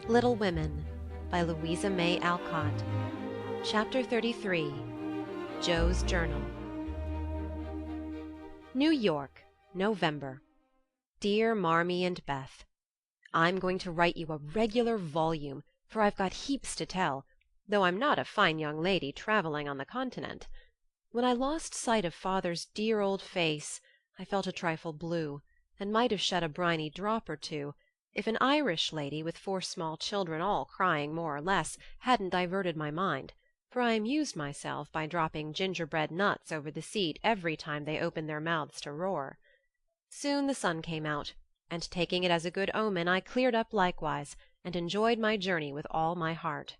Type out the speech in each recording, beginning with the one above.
Little Women by Louisa May Alcott. Chapter 33. Joe's Journal. New York, November. Dear Marmee and Beth, I'm going to write you a regular volume, for I've got heaps to tell, though I'm not a fine young lady travelling on the continent. When I lost sight of father's dear old face, I felt a trifle blue, and might have shed a briny drop or two, if an Irish lady with 4 small children all crying more or less hadn't diverted my mind, for I amused myself by dropping gingerbread nuts over the seat every time they opened their mouths to roar. Soon the sun came out, and taking it as a good omen I cleared up likewise, and enjoyed my journey with all my heart.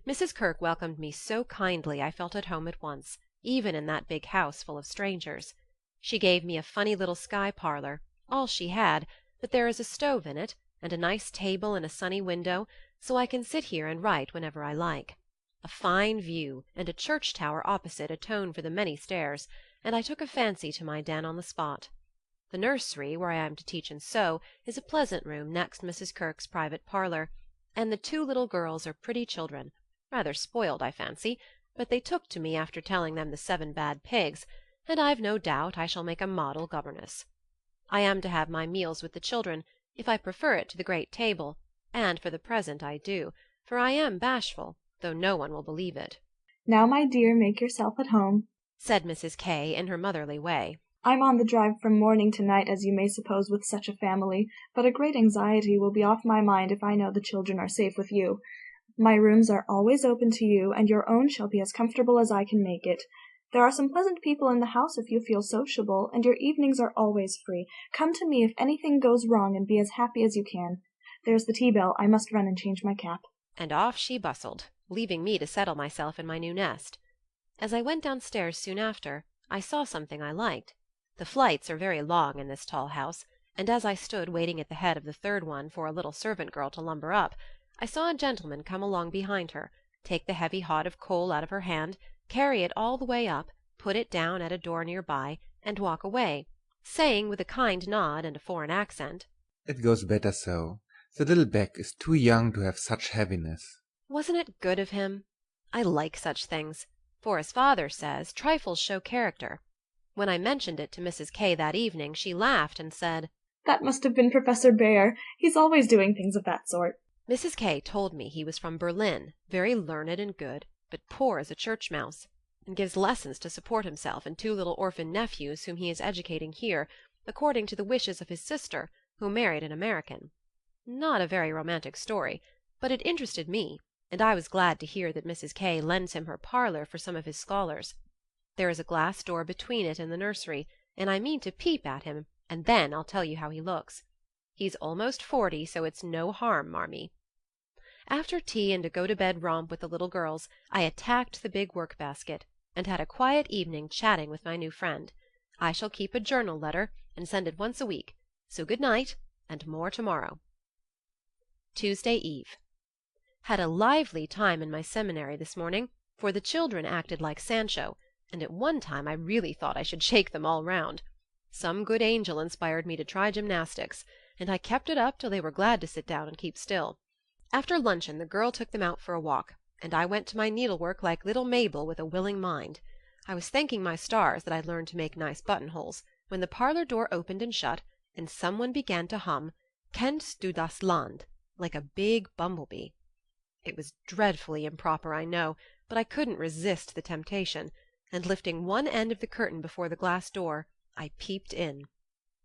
Mrs. Kirke welcomed me so kindly I felt at home at once, even in that big house full of strangers. She gave me a funny little sky parlour, all she had, but there is a stove in it, and a nice table in a sunny window, so I can sit here and write whenever I like. A fine view, and a church tower opposite atone for the many stairs, and I took a fancy to my den on the spot. The nursery, where I am to teach and sew, is a pleasant room next Mrs. Kirke's private parlour, and the 2 little girls are pretty children, rather spoiled, I fancy, but they took to me after telling them the 7 bad pigs, and I've no doubt I shall make a model governess. I am to have my meals with the children, if I prefer it to the great table, and for the present I do, for I am bashful, though no one will believe it. "Now, my dear, make yourself at home," said Mrs. K. in her motherly way. "I'm on the drive from morning to night, as you may suppose, with such a family, but a great anxiety will be off my mind if I know the children are safe with you. My rooms are always open to you, and your own shall be as comfortable as I can make it. There are some pleasant people in the house if you feel sociable, and your evenings are always free. Come to me if anything goes wrong, and be as happy as you can. There's the tea-bell. I must run and change my cap." And off she bustled, leaving me to settle myself in my new nest. As I went downstairs soon after, I saw something I liked. The flights are very long in this tall house, and as I stood waiting at the head of the 3rd one for a little servant girl to lumber up, I saw a gentleman come along behind her, take the heavy hod of coal out of her hand, carry it all the way up, put it down at a door near by, and walk away, saying with a kind nod and a foreign accent, "It goes better so. The little Beck is too young to have such heaviness." Wasn't it good of him? I like such things, for as father says, trifles show character. When I mentioned it to Mrs. K. that evening, she laughed and said, "That must have been Professor Bhaer. He's always doing things of that sort." Mrs. K. told me he was from Berlin, very learned and good, but poor as a church mouse, and gives lessons to support himself and 2 little orphan nephews whom he is educating here, according to the wishes of his sister, who married an American. Not a very romantic story, but it interested me, and I was glad to hear that Mrs. K. lends him her parlour for some of his scholars. There is a glass door between it and the nursery, and I mean to peep at him, and then I'll tell you how he looks. He's almost 40, so it's no harm, Marmee. After tea and a go-to-bed romp with the little girls, I attacked the big work-basket, and had a quiet evening chatting with my new friend. I shall keep a journal letter, and send it once a week, so good night, and more to-morrow. Tuesday Eve. Had a lively time in my seminary this morning, for the children acted like Sancho, and at one time I really thought I should shake them all round. Some good angel inspired me to try gymnastics, and I kept it up till they were glad to sit down and keep still. After luncheon the girl took them out for a walk, and I went to my needlework like little Mabel with a willing mind. I was thanking my stars that I'd learned to make nice buttonholes, when the parlour door opened and shut, and someone began to hum "Kennst du das Land?" like a big bumblebee. It was dreadfully improper, I know, but I couldn't resist the temptation, and lifting one end of the curtain before the glass door, I peeped in.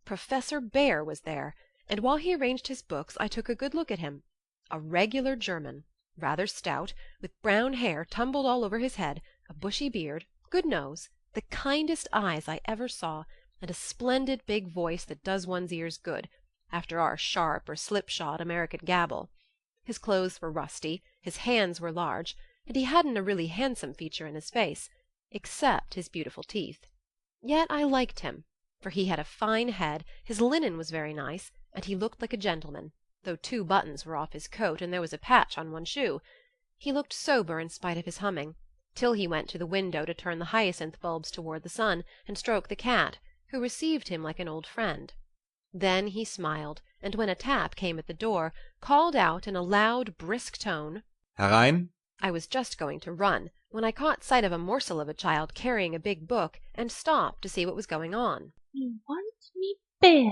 Professor Bhaer was there, and while he arranged his books I took a good look at him. A regular German, rather stout, with brown hair tumbled all over his head, a bushy beard, good nose, the kindest eyes I ever saw, and a splendid big voice that does one's ears good, after our sharp or slipshod American gabble. His clothes were rusty, his hands were large, and he hadn't a really handsome feature in his face, except his beautiful teeth. Yet I liked him, for he had a fine head, his linen was very nice, and he looked like a gentleman, though 2 buttons were off his coat and there was a patch on one shoe. He looked sober in spite of his humming, till he went to the window to turn the hyacinth bulbs toward the sun and stroke the cat, who received him like an old friend. Then he smiled, and when a tap came at the door, called out in a loud, brisk tone, Herein? I was just going to run, when I caught sight of a morsel of a child carrying a big book, and stopped to see what was going on. "You want me bear,"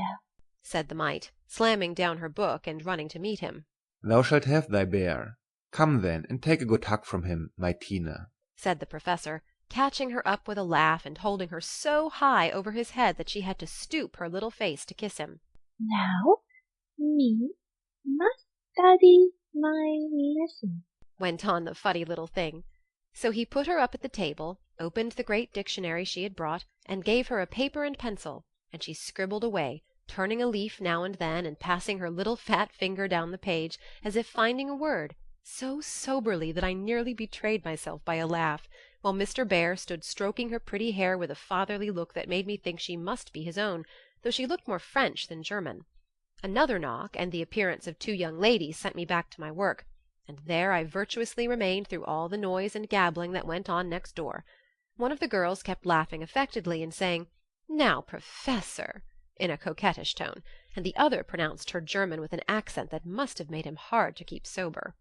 said the mite, slamming down her book and running to meet him. Thou shalt have thy bear. Come then, and take a good hug from him, my Tina, said the Professor, catching her up with a laugh and holding her so high over his head that she had to stoop her little face to kiss him. "Now, me must study my lesson," went on the fuddy little thing. So he put her up at the table, opened the great dictionary she had brought, and gave her a paper and pencil, and she scribbled away, turning a leaf now and then and passing her little fat finger down the page, as if finding a word, so soberly that I nearly betrayed myself by a laugh, while Mr. Bear stood stroking her pretty hair with a fatherly look that made me think she must be his own, though she looked more French than German. Another knock, and the appearance of two young ladies sent me back to my work, and there I virtuously remained through all the noise and gabbling that went on next door. One of the girls kept laughing affectedly and saying, "Now, Professor," in a coquettish tone, and the other pronounced her German with an accent that must have made him hard to keep sober.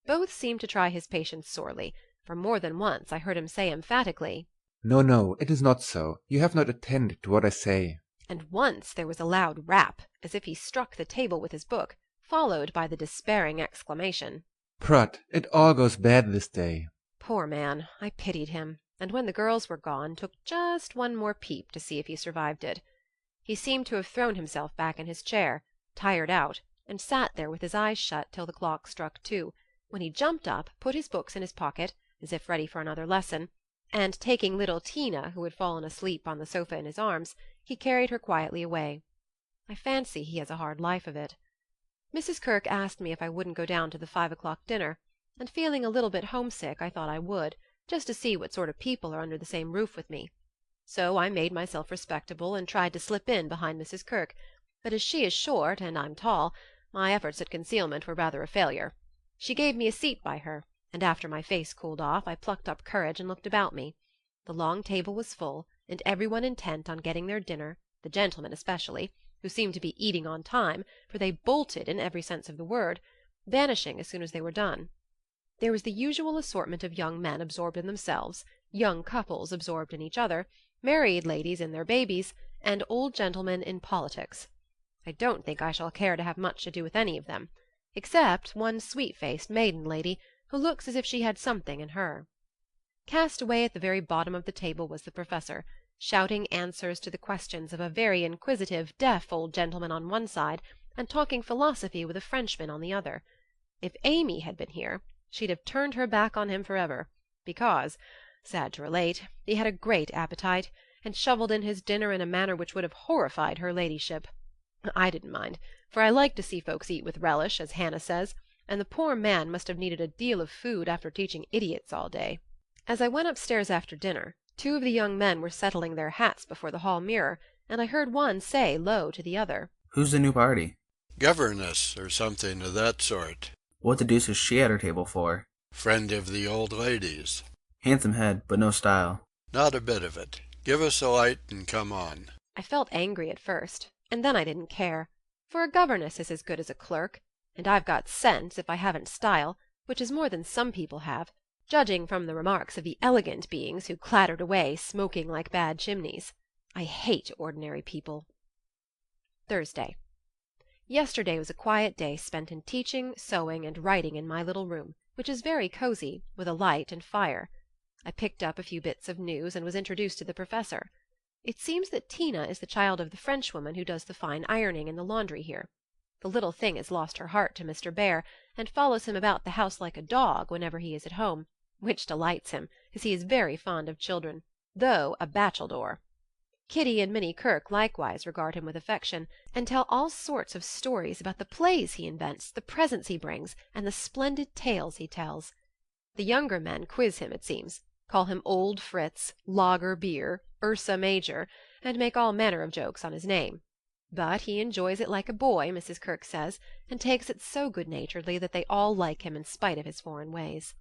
Both seemed to try his patience sorely, for more than once I heard him say emphatically, No, no, it is not so. You have not attended to what I say. And once there was a loud rap, as if he struck the table with his book, followed by the despairing exclamation, Prut, it all goes bad this day. Poor man, I pitied him, and when the girls were gone, took just one more peep to see if he survived it. He seemed to have thrown himself back in his chair, tired out, and sat there with his eyes shut till the clock struck 2, when he jumped up, put his books in his pocket, as if ready for another lesson, and taking little Tina, who had fallen asleep on the sofa in his arms, he carried her quietly away. I fancy he has a hard life of it. Mrs. Kirk asked me if I wouldn't go down to the 5 o'clock dinner, and feeling a little bit homesick I thought I would, just to see what sort of people are under the same roof with me. So I made myself respectable and tried to slip in behind Mrs. Kirk, but as she is short and I'm tall, my efforts at concealment were rather a failure. She gave me a seat by her, and after my face cooled off I plucked up courage and looked about me. The long table was full, and everyone intent on getting their dinner, the gentlemen especially, who seemed to be eating on time, for they bolted in every sense of the word, vanishing as soon as they were done. There was the usual assortment of young men absorbed in themselves, young couples absorbed in each other, married ladies in their babies, and old gentlemen in politics. I don't think I shall care to have much to do with any of them, except one sweet-faced maiden lady who looks as if she had something in her. Cast away at the very bottom of the table was the Professor, shouting answers to the questions of a very inquisitive, deaf old gentleman on one side, and talking philosophy with a Frenchman on the other. If Amy had been here, she'd have turned her back on him forever, because, sad to relate, he had a great appetite, and shovelled in his dinner in a manner which would have horrified her ladyship. I didn't mind, for I like to see folks eat with relish, as Hannah says, and the poor man must have needed a deal of food after teaching idiots all day. As I went upstairs after dinner, 2 of the young men were settling their hats before the hall mirror, and I heard one say low to the other, "Who's the new party?" Governess, or something of that sort. What the deuce is she at her table for? Friend of the old ladies. Handsome head, but no style. Not a bit of it. Give us a light and come on. I felt angry at first, and then I didn't care, for a governess is as good as a clerk, and I've got sense if I haven't style, which is more than some people have, judging from the remarks of the elegant beings who clattered away smoking like bad chimneys. I hate ordinary people. Thursday. Yesterday was a quiet day spent in teaching, sewing, and writing in my little room, which is very cosy, with a light and fire. I picked up a few bits of news and was introduced to the Professor. It seems that Tina is the child of the Frenchwoman who does the fine ironing in the laundry here. The little thing has lost her heart to Mr. Bear, and follows him about the house like a dog whenever he is at home, which delights him, as he is very fond of children, though a bacheldore. Kitty and Minnie Kirk likewise regard him with affection, and tell all sorts of stories about the plays he invents, the presents he brings, and the splendid tales he tells. The younger men quiz him, it seems, call him Old Fritz, Lager Beer, Ursa Major, and make all manner of jokes on his name. But he enjoys it like a boy, Mrs. Kirk says, and takes it so good-naturedly that they all like him in spite of his foreign ways.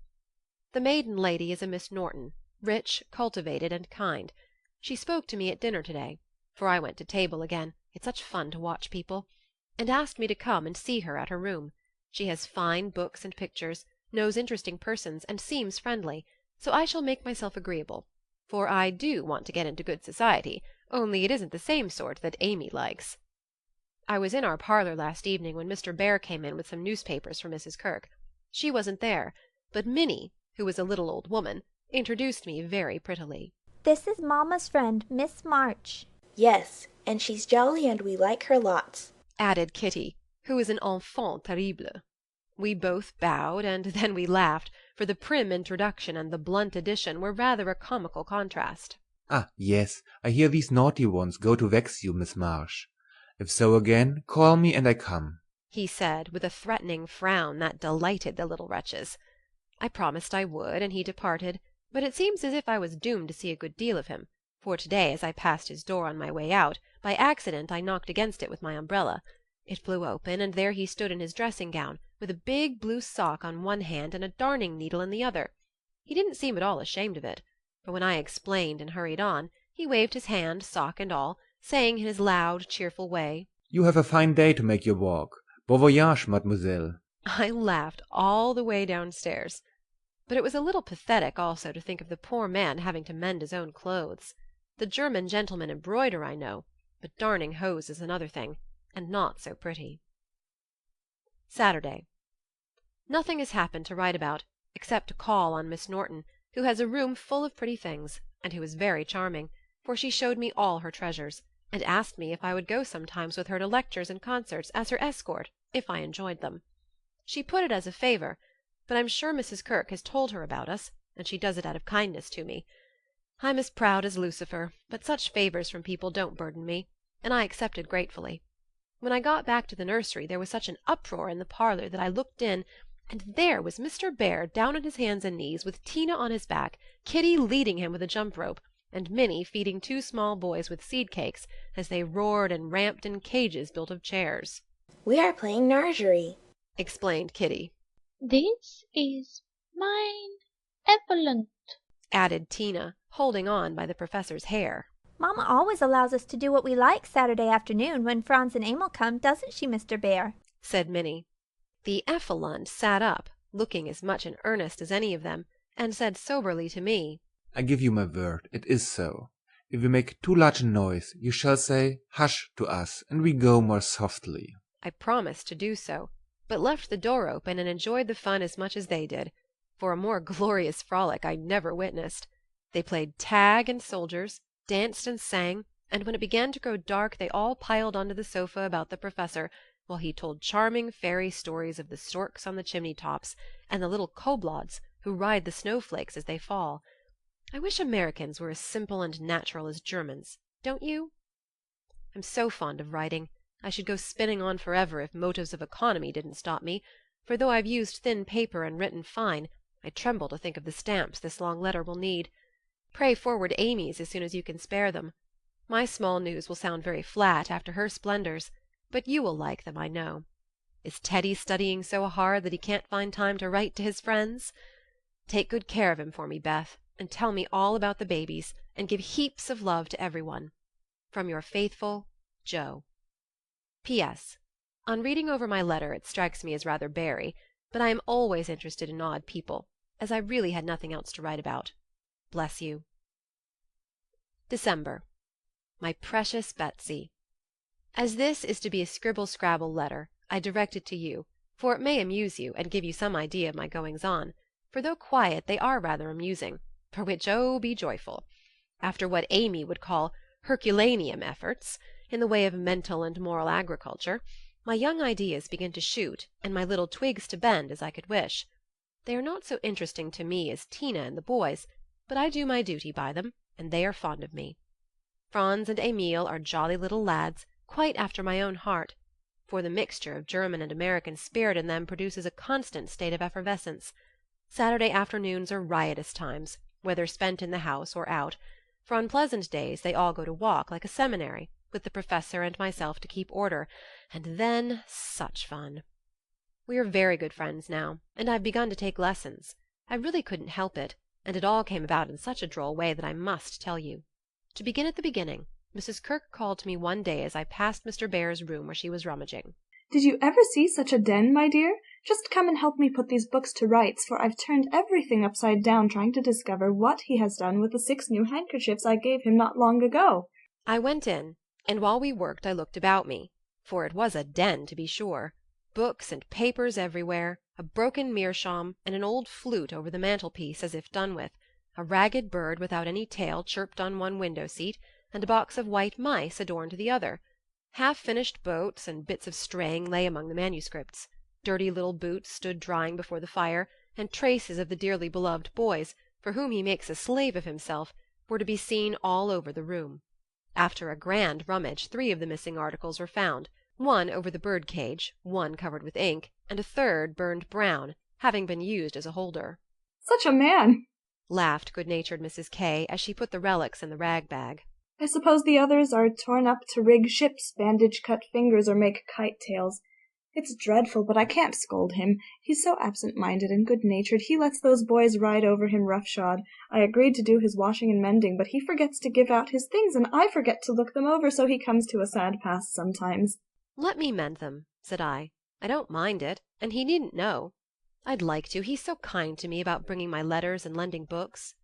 The maiden lady is a Miss Norton, rich, cultivated, and kind. She spoke to me at dinner to-day, for I went to table again, It's such fun to watch people, and asked me to come and see her at her room. She has fine books and pictures, knows interesting persons, and seems friendly, so I shall make myself agreeable, for I do want to get into good society, only it isn't the same sort that Amy likes. I was in our parlour last evening when Mr. Bear came in with some newspapers for Mrs. Kirke. She wasn't there, but Minnie, who was a little old woman, introduced me very prettily. This is Mamma's friend, Miss March. Yes, and she's jolly and we like her lots, added Kitty, who is an enfant terrible. We both bowed, and then we laughed, for the prim introduction and the blunt addition were rather a comical contrast. Ah, yes, I hear these naughty ones go to vex you, Miss Marsh. If so again, call me and I come, he said, with a threatening frown that delighted the little wretches. I promised I would, and he departed, but it seems as if I was doomed to see a good deal of him, for to-day as I passed his door on my way out, by accident I knocked against it with my umbrella. It flew open, and there he stood in his dressing-gown, with a big blue sock on one hand and a darning needle in the other. He didn't seem at all ashamed of it, for when I explained and hurried on, he waved his hand, sock and all, saying in his loud, cheerful way, "You have a fine day to make your walk. Bon voyage, mademoiselle." I laughed all the way downstairs. But it was a little pathetic also to think of the poor man having to mend his own clothes. The German gentlemen embroider, I know, but darning hose is another thing, and not so pretty. Saturday. Nothing has happened to write about, except to call on Miss Norton, who has a room full of pretty things, and who is very charming, for she showed me all her treasures, and asked me if I would go sometimes with her to lectures and concerts as her escort, if I enjoyed them. She put it as a favour, but I'm sure Mrs. Kirke has told her about us, and she does it out of kindness to me. I'm as proud as Lucifer, but such favours from people don't burden me, and I accepted gratefully. When I got back to the nursery there was such an uproar in the parlour that I looked in, and there was Mr. Bear down on his hands and knees, with Tina on his back, Kitty leading him with a jump-rope, and Minnie feeding two small boys with seed-cakes, as they roared and ramped in cages built of chairs. We are playing nursery, explained Kitty. This is mine Evelyn, added Tina, holding on by the professor's hair. Mamma always allows us to do what we like Saturday afternoon when Franz and Emil come, doesn't she, Mr. Bear? said Minnie. The Effelunt sat up, looking as much in earnest as any of them, and said soberly to me, I give you my word, it is so. If we make too large a noise, you shall say, hush, to us, and we go more softly. I promised to do so, but left the door open and enjoyed the fun as much as they did, for a more glorious frolic I never witnessed. They played tag and soldiers, danced and sang, and when it began to grow dark they all piled onto the sofa about the professor, while he told charming fairy stories of the storks on the chimney-tops, and the little kobolds who ride the snowflakes as they fall. I wish Americans were as simple and natural as Germans, don't you? I'm so fond of writing. I should go spinning on forever if motives of economy didn't stop me, for though I've used thin paper and written fine, I tremble to think of the stamps this long letter will need. Pray forward Amy's as soon as you can spare them. My small news will sound very flat after her splendours, but you will like them, I know. Is Teddy studying so hard that he can't find time to write to his friends? Take good care of him for me, Beth, and tell me all about the babies, and give heaps of love to everyone. From your faithful Joe. P.S. On reading over my letter it strikes me as rather bary, but I am always interested in odd people, as I really had nothing else to write about. Bless you. December. My precious Betsy. As this is to be a scribble-scrabble letter, I direct it to you, for it may amuse you and give you some idea of my goings-on, for though quiet they are rather amusing, for which oh, be joyful. After what Amy would call Herculaneum efforts, in the way of mental and moral agriculture, my young ideas begin to shoot, and my little twigs to bend as I could wish. They are not so interesting to me as Tina and the boys, but I do my duty by them, and they are fond of me. Franz and Emil are jolly little lads, quite after my own heart, for the mixture of German and American spirit in them produces a constant state of effervescence. Saturday afternoons are riotous times, whether spent in the house or out, for on pleasant days they all go to walk like a seminary, with the professor and myself to keep order, and then such fun. We are very good friends now, and I've begun to take lessons. I really couldn't help it, and it all came about in such a droll way that I must tell you. To begin at the beginning, Mrs. Kirk called to me one day as I passed Mr. Bear's room where she was rummaging. "Did you ever see such a den, my dear? Just come and help me put these books to rights, for I've turned everything upside down trying to discover what he has done with the 6 new handkerchiefs I gave him not long ago." I went in, and while we worked I looked about me, for it was a den to be sure. Books and papers everywhere, a broken meerschaum, and an old flute over the mantelpiece as if done with, a ragged bird without any tail chirped on one window-seat, and a box of white mice adorned the other. Half-finished boats and bits of straying lay among the manuscripts. Dirty little boots stood drying before the fire, and traces of the dearly beloved boys, for whom he makes a slave of himself, were to be seen all over the room. After a grand rummage 3 of the missing articles were found, one over the bird-cage, one covered with ink, and a third burned brown, having been used as a holder. "Such a man!" laughed good-natured Mrs. K. as she put the relics in the rag-bag. "I suppose the others are torn up to rig ships, bandage cut fingers, or make kite-tails. It's dreadful, but I can't scold him. He's so absent-minded and good-natured. He lets those boys ride over him roughshod. I agreed to do his washing and mending, but he forgets to give out his things, and I forget to look them over, so he comes to a sad pass sometimes." "Let me mend them," said I. "I don't mind it, and he needn't know. I'd like to, he's so kind to me about bringing my letters and lending books."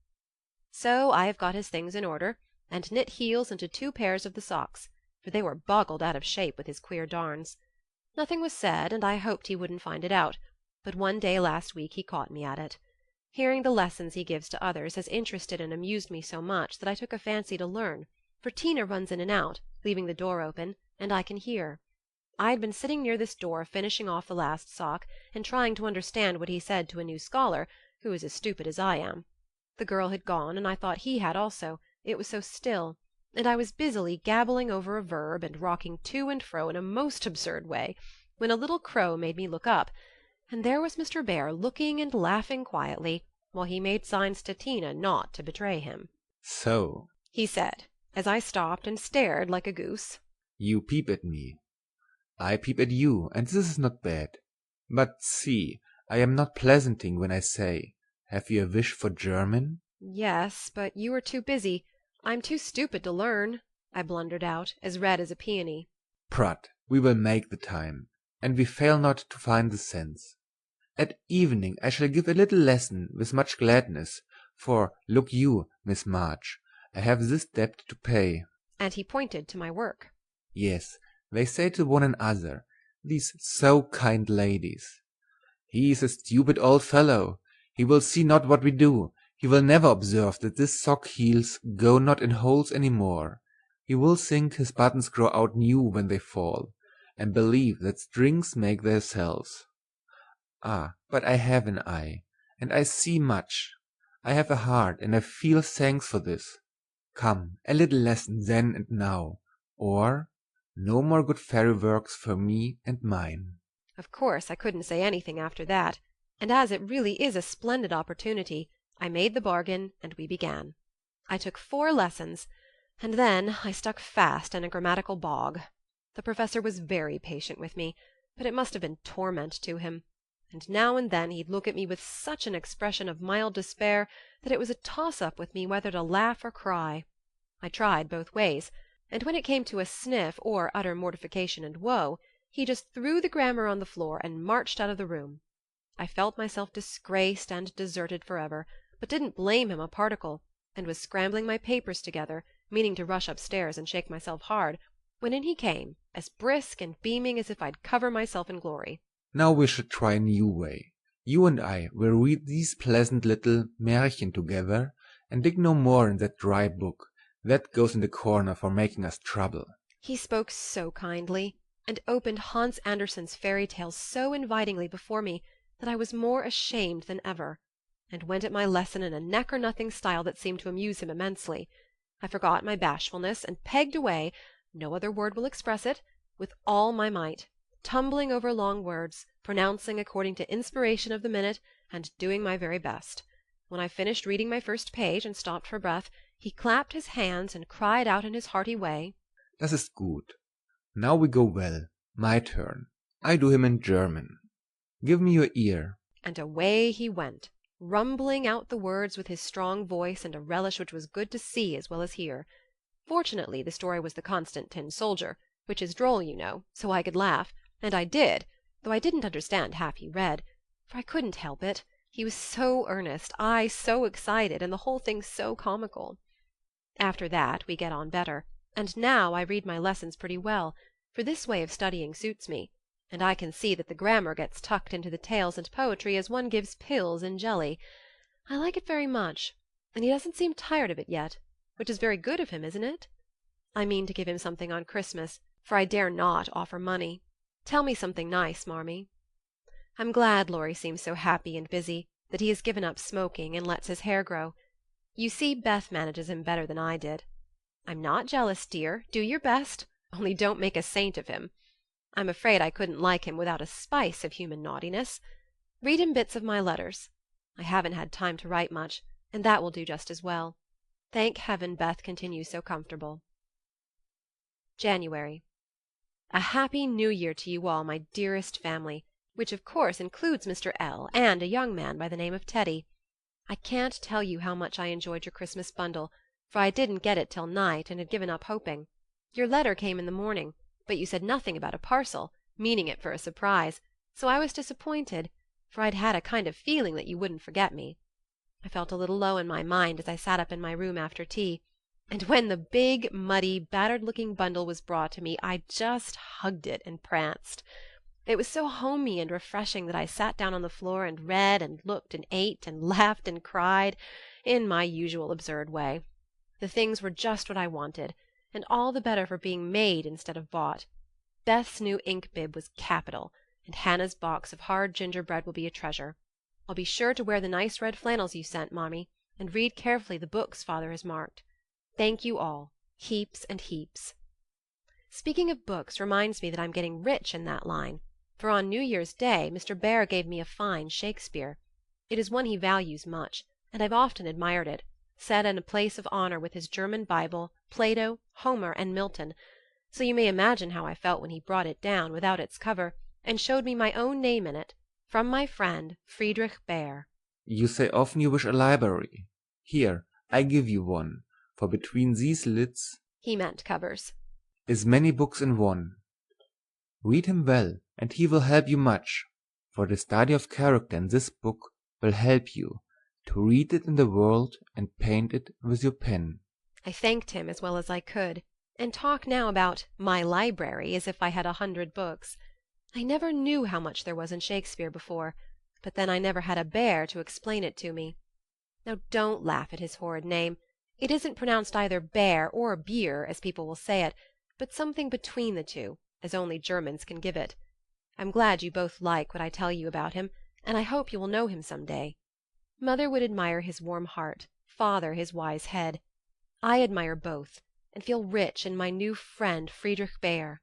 So I have got his things in order, and knit heels into 2 pairs of the socks, for they were boggled out of shape with his queer darns. Nothing was said, and I hoped he wouldn't find it out, but one day last week he caught me at it. Hearing the lessons he gives to others has interested and amused me so much that I took a fancy to learn, for Tina runs in and out, leaving the door open, and I can hear. I had been sitting near this door finishing off the last sock, and trying to understand what he said to a new scholar, who is as stupid as I am. The girl had gone, and I thought he had also, it was so still, and I was busily gabbling over a verb and rocking to and fro in a most absurd way, when a little crow made me look up, and there was Mr. Bear looking and laughing quietly, while he made signs to Tina not to betray him. "So," he said, as I stopped and stared like a goose. "you peep at me. I peep at you, and this is not bad. But see, I am not pleasanting when I say, have you a wish for German?" "Yes, but you are too busy. I'm too stupid to learn," I blundered out, as red as a peony. "Prut, we will make the time, and we fail not to find the sense. At evening I shall give a little lesson with much gladness, for, look you, Miss March, I have this debt to pay." And he pointed to my work. "Yes, they say to one another, these so kind ladies, 'He is a stupid old fellow. He will see not what we do. He will never observe that his sock heels go not in holes any more. He will think his buttons grow out new when they fall, and believe that strings make themselves.' Ah, but I have an eye, and I see much. I have a heart, and I feel thanks for this. Come, a little lesson then and now, or no more good fairy works for me and mine." Of course I couldn't say anything after that, and as it really is a splendid opportunity, I made the bargain and we began. I took 4 lessons, and then I stuck fast in a grammatical bog. The professor was very patient with me, but it must have been torment to him, and now and then he'd look at me with such an expression of mild despair that it was a toss-up with me whether to laugh or cry. I tried both ways, and when it came to a sniff or utter mortification and woe, he just threw the grammar on the floor and marched out of the room. I felt myself disgraced and deserted forever, but didn't blame him a particle, and was scrambling my papers together, meaning to rush upstairs and shake myself hard, when in he came, as brisk and beaming as if I'd cover myself in glory. "Now we shall try a new way. You and I will read these pleasant little Märchen together, and dig no more in that dry book. That goes in the corner for making us trouble." He spoke so kindly, and opened Hans Andersen's fairy tales so invitingly before me, that I was more ashamed than ever, and went at my lesson in a neck-or-nothing style that seemed to amuse him immensely. I forgot my bashfulness, and pegged away, no other word will express it, with all my might, tumbling over long words, pronouncing according to inspiration of the minute, and doing my very best. When I finished reading my first page and stopped for breath, he clapped his hands and cried out in his hearty way, "Das ist gut. Now we go well. My turn. I do him in German. Give me your ear." And away he went, rumbling out the words with his strong voice and a relish which was good to see as well as hear. Fortunately the story was the Constant Tin Soldier, which is droll, you know, so I could laugh, and I did, though I didn't understand half he read, for I couldn't help it. He was so earnest, I so excited, and the whole thing so comical. After that we get on better, and now I read my lessons pretty well, for this way of studying suits me, and I can see that the grammar gets tucked into the tales and poetry as one gives pills in jelly. I like it very much, and he doesn't seem tired of it yet, which is very good of him, isn't it? I mean to give him something on Christmas, for I dare not offer money. Tell me something nice, Marmee. I'm glad Laurie seems so happy and busy, that he has given up smoking and lets his hair grow. You see, Beth manages him better than I did. I'm not jealous, dear. Do your best, only don't make a saint of him. I'm afraid I couldn't like him without a spice of human naughtiness. Read him bits of my letters. I haven't had time to write much, and that will do just as well. Thank heaven Beth continues so comfortable. January. A happy New Year to you all, my dearest family, which of course includes Mr. L. and a young man by the name of Teddy. I can't tell you how much I enjoyed your Christmas bundle, for I didn't get it till night and had given up hoping. Your letter came in the morning, but you said nothing about a parcel, meaning it for a surprise, so I was disappointed, for I'd had a kind of feeling that you wouldn't forget me. I felt a little low in my mind as I sat up in my room after tea, and when the big, muddy, battered-looking bundle was brought to me I just hugged it and pranced. It was so homey and refreshing that I sat down on the floor and read and looked and ate and laughed and cried, in my usual absurd way. The things were just what I wanted, and all the better for being made instead of bought. Beth's new ink bib was capital, and Hannah's box of hard gingerbread will be a treasure. I'll be sure to wear the nice red flannels you sent, Marmee, and read carefully the books Father has marked. Thank you all, heaps and heaps. Speaking of books reminds me that I'm getting rich in that line, for on New Year's Day Mr. Bear gave me a fine Shakespeare. It is one he values much, and I've often admired it, set in a place of honor with his German Bible, Plato, Homer, and Milton, so you may imagine how I felt when he brought it down without its cover and showed me my own name in it, from my friend Friedrich Bear. You say often you wish a library. Here, I give you one, for between these lids, he meant covers, is many books in one. Read him well, and he will help you much, for the study of character in this book will help you to read it in the world and paint it with your pen. I thanked him as well as I could, and talk now about my library as if I had 100 books. I never knew how much there was in Shakespeare before, but then I never had a bear to explain it to me. Now don't laugh at his horrid name. It isn't pronounced either bear or beer, as people will say it, but something between the two, as only Germans can give it. I'm glad you both like what I tell you about him, and I hope you will know him some day. Mother would admire his warm heart, Father his wise head. I admire both, and feel rich in my new friend Friedrich Bear.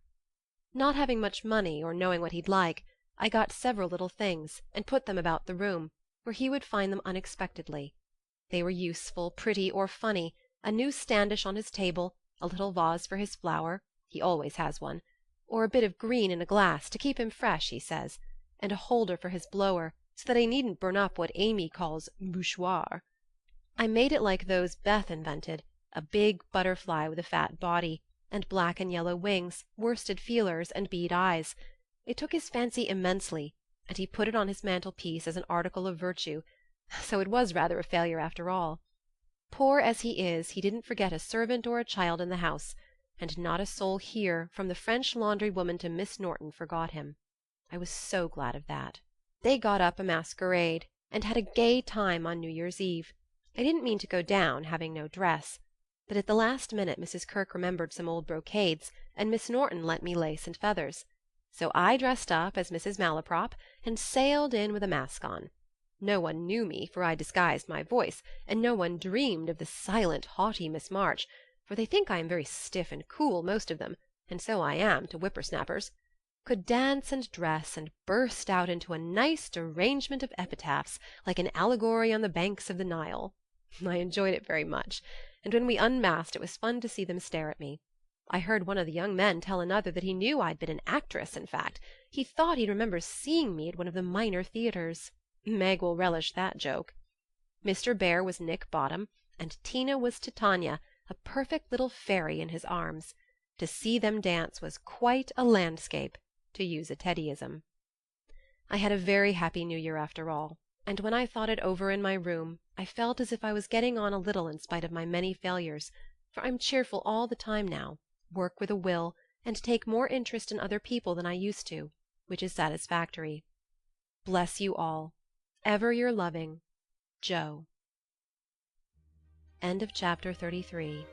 Not having much money, or knowing what he'd like, I got several little things, and put them about the room, where he would find them unexpectedly. They were useful, pretty, or funny, a new standish on his table, a little vase for his flower, he always has one, or a bit of green in a glass to keep him fresh, he says, and a holder for his blower, so that he needn't burn up what Amy calls bouchoir. I made it like those Beth invented, a big butterfly with a fat body, and black and yellow wings, worsted feelers, and bead eyes. It took his fancy immensely, and he put it on his mantelpiece as an article of virtue, so it was rather a failure after all. Poor as he is, he didn't forget a servant or a child in the house, and not a soul here, from the French laundry woman to Miss Norton, forgot him. I was so glad of that. They got up a masquerade, and had a gay time on New Year's Eve. I didn't mean to go down, having no dress, but at the last minute Mrs. Kirke remembered some old brocades, and Miss Norton lent me lace and feathers. So I dressed up as Mrs. Malaprop, and sailed in with a mask on. No one knew me, for I disguised my voice, and no one dreamed of the silent, haughty Miss March, for they think I am very stiff and cool, most of them, and so I am to whipper-snappers, could dance and dress, and burst out into a nice derangement of epitaphs, like an allegory on the banks of the Nile. I enjoyed it very much, and when we unmasked it was fun to see them stare at me. I heard one of the young men tell another that he knew I'd been an actress, in fact. He thought he'd remember seeing me at one of the minor theatres. Meg will relish that joke. Mr. Bear was Nick Bottom, and Tina was Titania, a perfect little fairy in his arms. To see them dance was quite a landscape, to use a Teddyism. I had a very happy New Year after all, and when I thought it over in my room I felt as if I was getting on a little in spite of my many failures, for I'm cheerful all the time now, work with a will, and take more interest in other people than I used to, which is satisfactory. Bless you all. Ever your loving, Joe. End of chapter 33.